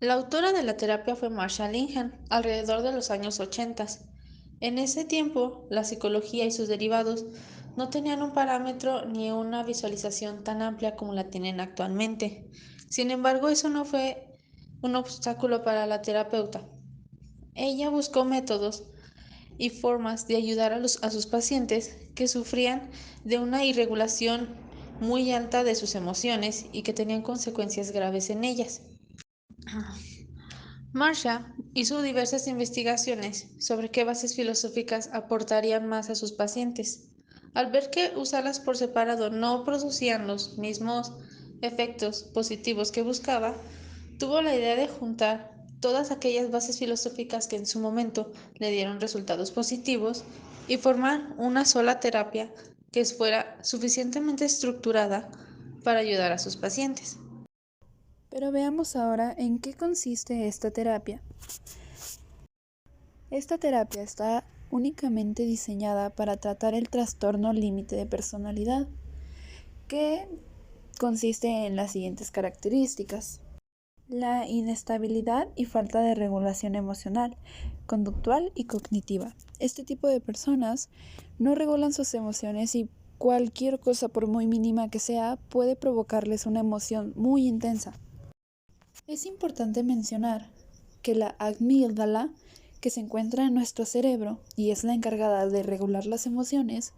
La autora de la terapia fue Marsha Linehan, alrededor de los años 80. En ese tiempo, la psicología y sus derivados no tenían un parámetro ni una visualización tan amplia como la tienen actualmente. Sin embargo, eso no fue un obstáculo para la terapeuta. Ella buscó métodos y formas de ayudar a sus pacientes que sufrían de una irregulación muy alta de sus emociones y que tenían consecuencias graves en ellas. Marsha hizo diversas investigaciones sobre qué bases filosóficas aportarían más a sus pacientes. Al ver que usarlas por separado no producían los mismos efectos positivos que buscaba, tuvo la idea de juntar todas aquellas bases filosóficas que en su momento le dieron resultados positivos y formar una sola terapia que fuera suficientemente estructurada para ayudar a sus pacientes. Pero veamos ahora en qué consiste esta terapia. Esta terapia está únicamente diseñada para tratar el trastorno límite de personalidad, que consiste en las siguientes características: la inestabilidad y falta de regulación emocional, conductual y cognitiva. Este tipo de personas no regulan sus emociones y cualquier cosa, por muy mínima que sea, puede provocarles una emoción muy intensa. Es importante mencionar que la amígdala, que se encuentra en nuestro cerebro y es la encargada de regular las emociones,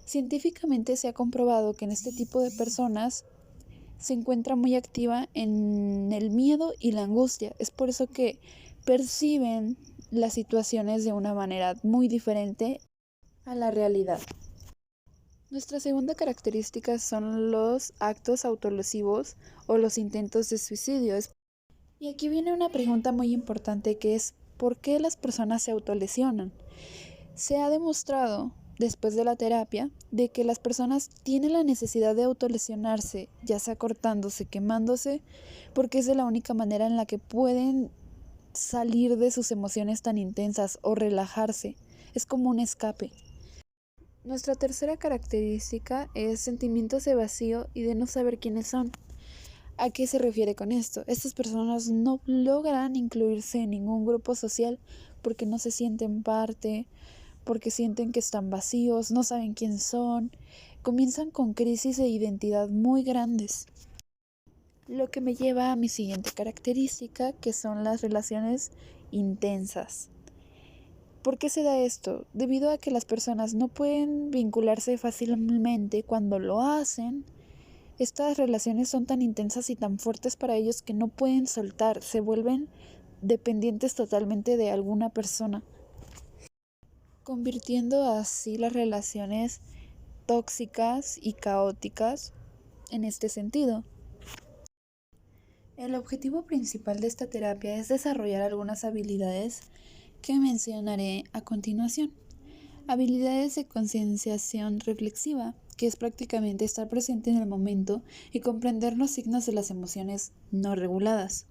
científicamente se ha comprobado que en este tipo de personas se encuentra muy activa en el miedo y la angustia. Es por eso que perciben las situaciones de una manera muy diferente a la realidad. Nuestra segunda característica son los actos autolesivos o los intentos de suicidio. Y aquí viene una pregunta muy importante, que es: ¿por qué las personas se autolesionan? Se ha demostrado, después de la terapia, de que las personas tienen la necesidad de autolesionarse, ya sea cortándose, quemándose, porque es de la única manera en la que pueden salir de sus emociones tan intensas o relajarse. Es como un escape. Nuestra tercera característica es sentimientos de vacío y de no saber quiénes son. ¿A qué se refiere con esto? Estas personas no logran incluirse en ningún grupo social porque no se sienten parte, porque sienten que están vacíos, no saben quién son, comienzan con crisis de identidad muy grandes. Lo que me lleva a mi siguiente característica, que son las relaciones intensas. ¿Por qué se da esto? Debido a que las personas no pueden vincularse fácilmente. Cuando lo hacen, estas relaciones son tan intensas y tan fuertes para ellos que no pueden soltar, se vuelven dependientes totalmente de alguna persona, convirtiendo así las relaciones tóxicas y caóticas en este sentido. El objetivo principal de esta terapia es desarrollar algunas habilidades que mencionaré a continuación. Habilidades de concienciación reflexiva, que es prácticamente estar presente en el momento y comprender los signos de las emociones no reguladas.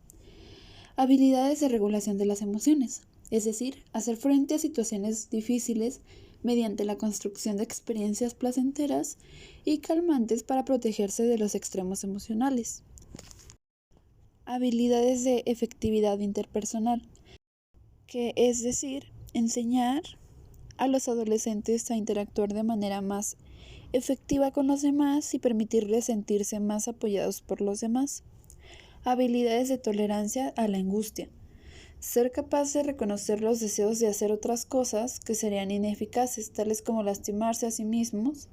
Habilidades de regulación de las emociones, es decir, hacer frente a situaciones difíciles mediante la construcción de experiencias placenteras y calmantes para protegerse de los extremos emocionales. Habilidades de efectividad interpersonal, que es decir, enseñar a los adolescentes a interactuar de manera más efectiva con los demás y permitirles sentirse más apoyados por los demás. Habilidades de tolerancia a la angustia. Ser capaz de reconocer los deseos de hacer otras cosas que serían ineficaces, tales como lastimarse a sí mismos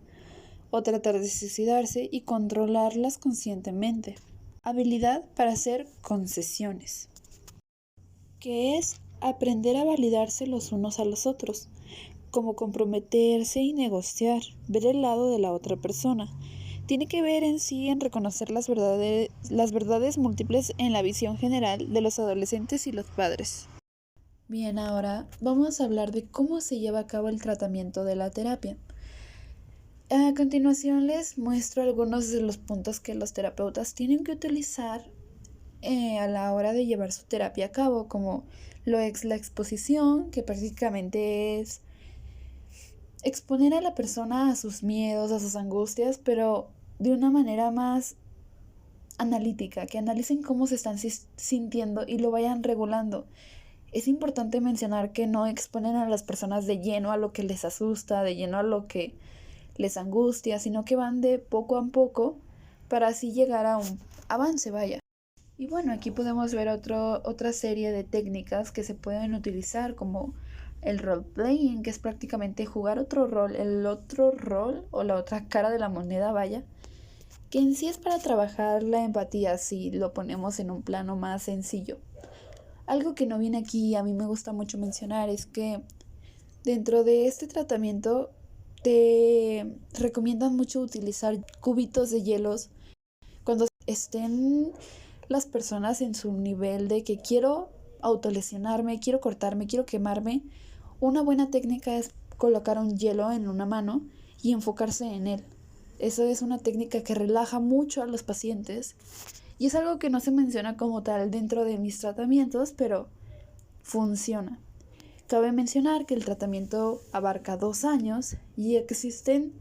o tratar de suicidarse, y controlarlas conscientemente. Habilidad para hacer concesiones, que es aprender a validarse los unos a los otros, como comprometerse y negociar, ver el lado de la otra persona. Tiene que ver en sí en reconocer las verdades múltiples en la visión general de los adolescentes y los padres. Bien, ahora vamos a hablar de cómo se lleva a cabo el tratamiento de la terapia. A continuación les muestro algunos de los puntos que los terapeutas tienen que utilizar a la hora de llevar su terapia a cabo, como lo es la exposición, que prácticamente es exponer a la persona a sus miedos, a sus angustias, pero de una manera más analítica, que analicen cómo se están sintiendo y lo vayan regulando. Es importante mencionar que no exponen a las personas de lleno a lo que les asusta, de lleno a lo que les angustia, sino que van de poco a poco para así llegar a un avance, vaya. Y bueno, aquí podemos ver otra serie de técnicas que se pueden utilizar como el role playing, que es prácticamente jugar otro rol, el otro rol o la otra cara de la moneda, vaya, que en sí es para trabajar la empatía si lo ponemos en un plano más sencillo. Algo que no viene aquí y a mí me gusta mucho mencionar es que dentro de este tratamiento te recomiendan mucho utilizar cubitos de hielos cuando estén las personas en su nivel de que quiero autolesionarme, quiero cortarme, quiero quemarme. Una buena técnica es colocar un hielo en una mano y enfocarse en él. Eso es una técnica que relaja mucho a los pacientes y es algo que no se menciona como tal dentro de mis tratamientos, pero funciona. Cabe mencionar que el tratamiento abarca 2 años y existen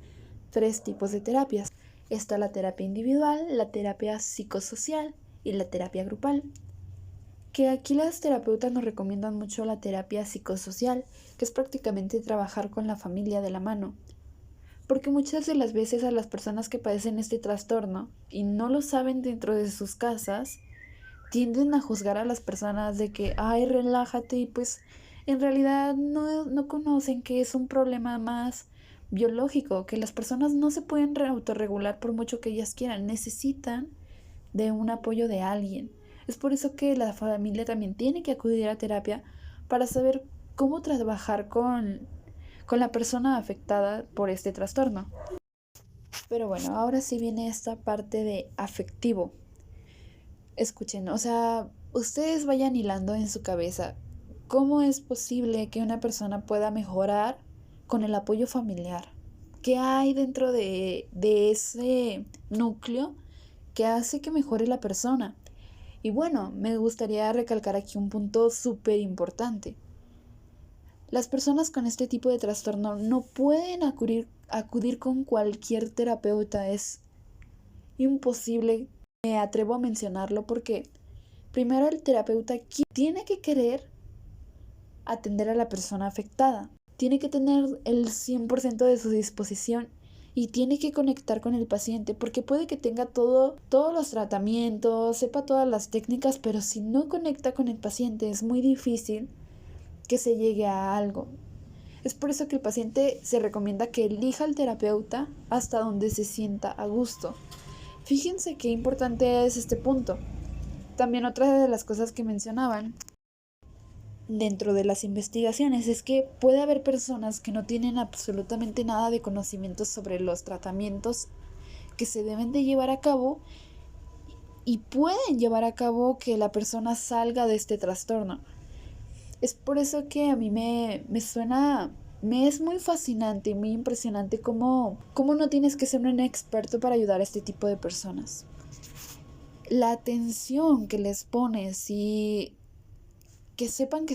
3 tipos de terapias. Está la terapia individual, la terapia psicosocial y la terapia grupal. Que aquí las terapeutas nos recomiendan mucho la terapia psicosocial, que es prácticamente trabajar con la familia de la mano. Porque muchas de las veces a las personas que padecen este trastorno y no lo saben dentro de sus casas, tienden a juzgar a las personas de que, ay, relájate, y pues en realidad no conocen que es un problema más biológico, que las personas no se pueden autorregular por mucho que ellas quieran, necesitan de un apoyo de alguien. Es por eso que la familia también tiene que acudir a terapia para saber cómo trabajar con la persona afectada por este trastorno. Pero bueno, ahora sí viene esta parte de afectivo. Escuchen, o sea, ustedes vayan hilando en su cabeza cómo es posible que una persona pueda mejorar con el apoyo familiar. ¿Qué hay dentro de ese núcleo que hace que mejore la persona? Y bueno, me gustaría recalcar aquí un punto súper importante. Las personas con este tipo de trastorno no pueden acudir con cualquier terapeuta. Es imposible. Me atrevo a mencionarlo porque primero el terapeuta tiene que querer atender a la persona afectada. Tiene que tener el 100% de su disposición y tiene que conectar con el paciente porque puede que tenga todos los tratamientos, sepa todas las técnicas, pero si no conecta con el paciente es muy difícil que se llegue a algo. Es por eso que el paciente se recomienda que elija al terapeuta hasta donde se sienta a gusto. Fíjense qué importante es este punto. También otra de las cosas que mencionaban dentro de las investigaciones es que puede haber personas que no tienen absolutamente nada de conocimiento sobre los tratamientos que se deben de llevar a cabo y pueden llevar a cabo que la persona salga de este trastorno. Es por eso que a mí me es muy fascinante y muy impresionante cómo no tienes que ser un experto para ayudar a este tipo de personas. La atención que les pones y que sepan que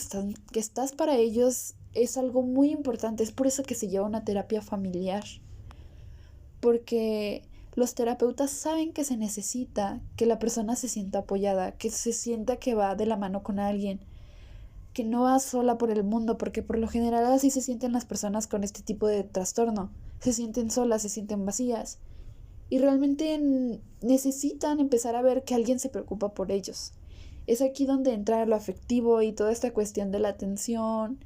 estás para ellos es algo muy importante. Es por eso que se lleva una terapia familiar. Porque los terapeutas saben que se necesita que la persona se sienta apoyada, que se sienta que va de la mano con alguien, que no va sola por el mundo, porque por lo general así se sienten las personas con este tipo de trastorno. Se sienten solas, se sienten vacías. Y realmente necesitan empezar a ver que alguien se preocupa por ellos. Es aquí donde entra lo afectivo y toda esta cuestión de la atención,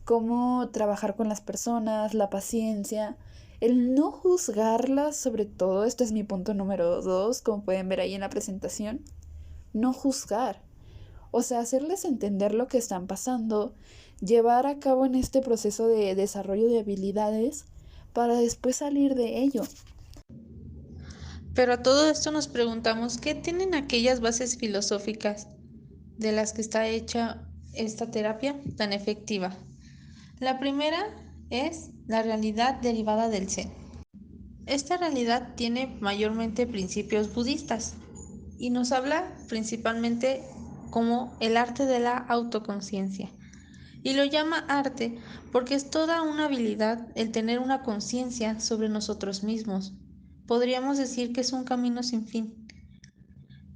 cómo trabajar con las personas, la paciencia, el no juzgarlas, sobre todo, este es mi punto número 2, como pueden ver ahí en la presentación, no juzgar, o sea, hacerles entender lo que están pasando, llevar a cabo en este proceso de desarrollo de habilidades para después salir de ello. Pero a todo esto nos preguntamos, ¿qué tienen aquellas bases filosóficas de las que está hecha esta terapia tan efectiva? La primera es la realidad derivada del Zen. Esta realidad tiene mayormente principios budistas y nos habla principalmente como el arte de la autoconciencia. Y lo llama arte porque es toda una habilidad el tener una conciencia sobre nosotros mismos. Podríamos decir que es un camino sin fin.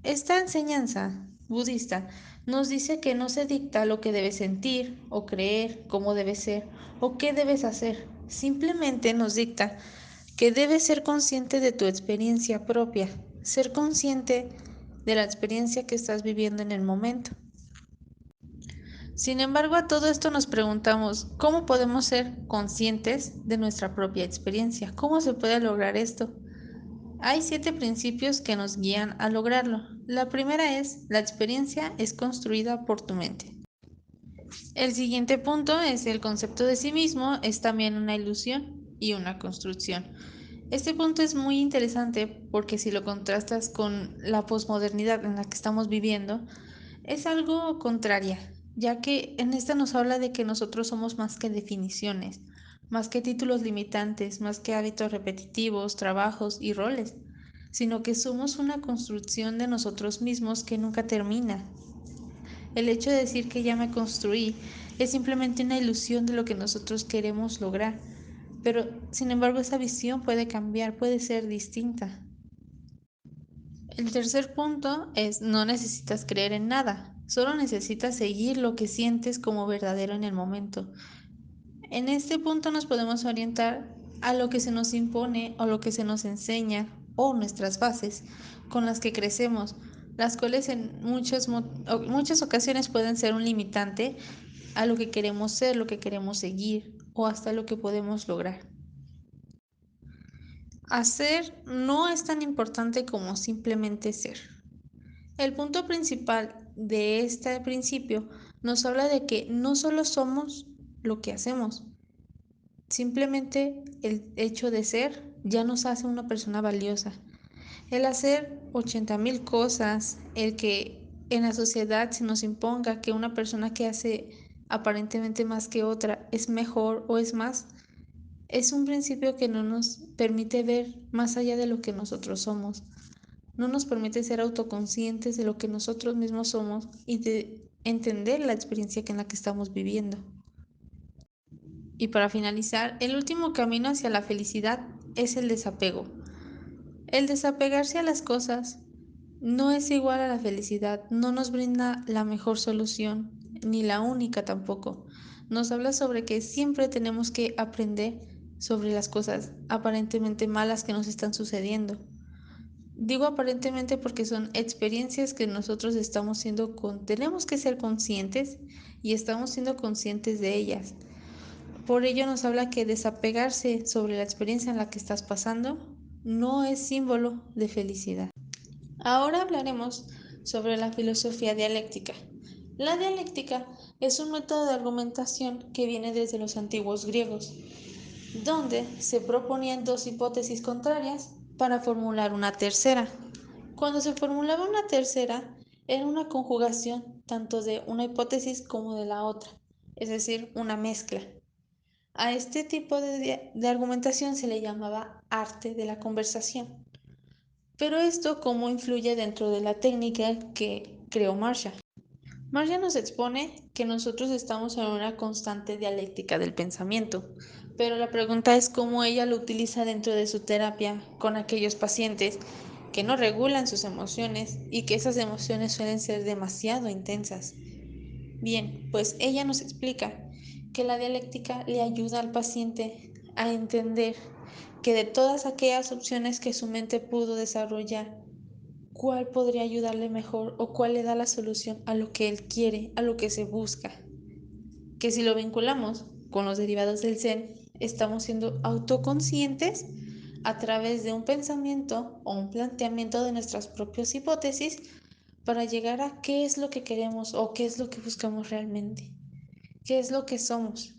Esta enseñanza budista nos dice que no se dicta lo que debes sentir o creer, cómo debes ser o qué debes hacer. Simplemente nos dicta que debes ser consciente de tu experiencia propia, ser consciente de la experiencia que estás viviendo en el momento. Sin embargo, a todo esto nos preguntamos, ¿cómo podemos ser conscientes de nuestra propia experiencia? ¿Cómo se puede lograr esto? Hay 7 principios que nos guían a lograrlo. La primera es, la experiencia es construida por tu mente. El siguiente punto es el concepto de sí mismo es también una ilusión y una construcción. Este punto es muy interesante porque si lo contrastas con la posmodernidad en la que estamos viviendo, es algo contraria, ya que en esta nos habla de que nosotros somos más que definiciones, más que títulos limitantes, más que hábitos repetitivos, trabajos y roles, sino que somos una construcción de nosotros mismos que nunca termina. El hecho de decir que ya me construí es simplemente una ilusión de lo que nosotros queremos lograr, pero sin embargo esa visión puede cambiar, puede ser distinta. El tercer punto es no necesitas creer en nada, solo necesitas seguir lo que sientes como verdadero en el momento. En este punto nos podemos orientar a lo que se nos impone o lo que se nos enseña o nuestras bases con las que crecemos, las cuales en muchas ocasiones pueden ser un limitante a lo que queremos ser, lo que queremos seguir o hasta lo que podemos lograr. Hacer no es tan importante como simplemente ser. El punto principal de este principio nos habla de que no solo somos lo que hacemos, simplemente el hecho de ser ya nos hace una persona valiosa. El hacer 80,000 cosas, el que en la sociedad se nos imponga que una persona que hace aparentemente más que otra es mejor o es más, es un principio que no nos permite ver más allá de lo que nosotros somos. No nos permite ser autoconscientes de lo que nosotros mismos somos y de entender la experiencia en la que estamos viviendo. Y para finalizar, el último camino hacia la felicidad es el desapego. El desapegarse a las cosas no es igual a la felicidad, no nos brinda la mejor solución, ni la única tampoco. Nos habla sobre que siempre tenemos que aprender sobre las cosas aparentemente malas que nos están sucediendo. Digo aparentemente porque son experiencias que nosotros tenemos que ser conscientes y estamos siendo conscientes de ellas. Por ello nos habla que desapegarse sobre la experiencia en la que estás pasando no es símbolo de felicidad. Ahora hablaremos sobre la filosofía dialéctica. La dialéctica es un método de argumentación que viene desde los antiguos griegos, donde se proponían dos hipótesis contrarias para formular una tercera. Cuando se formulaba una tercera, era una conjugación tanto de una hipótesis como de la otra, es decir, una mezcla. A este tipo de argumentación se le llamaba arte de la conversación. Pero esto, ¿cómo influye dentro de la técnica que creó Marshall? Marcia nos expone que nosotros estamos en una constante dialéctica del pensamiento, pero la pregunta es cómo ella lo utiliza dentro de su terapia con aquellos pacientes que no regulan sus emociones y que esas emociones suelen ser demasiado intensas. Bien, pues ella nos explica que la dialéctica le ayuda al paciente a entender que de todas aquellas opciones que su mente pudo desarrollar, cuál podría ayudarle mejor o cuál le da la solución a lo que él quiere, a lo que se busca. Que si lo vinculamos con los derivados del Zen, estamos siendo autoconscientes a través de un pensamiento o un planteamiento de nuestras propias hipótesis para llegar a qué es lo que queremos o qué es lo que buscamos realmente, qué es lo que somos.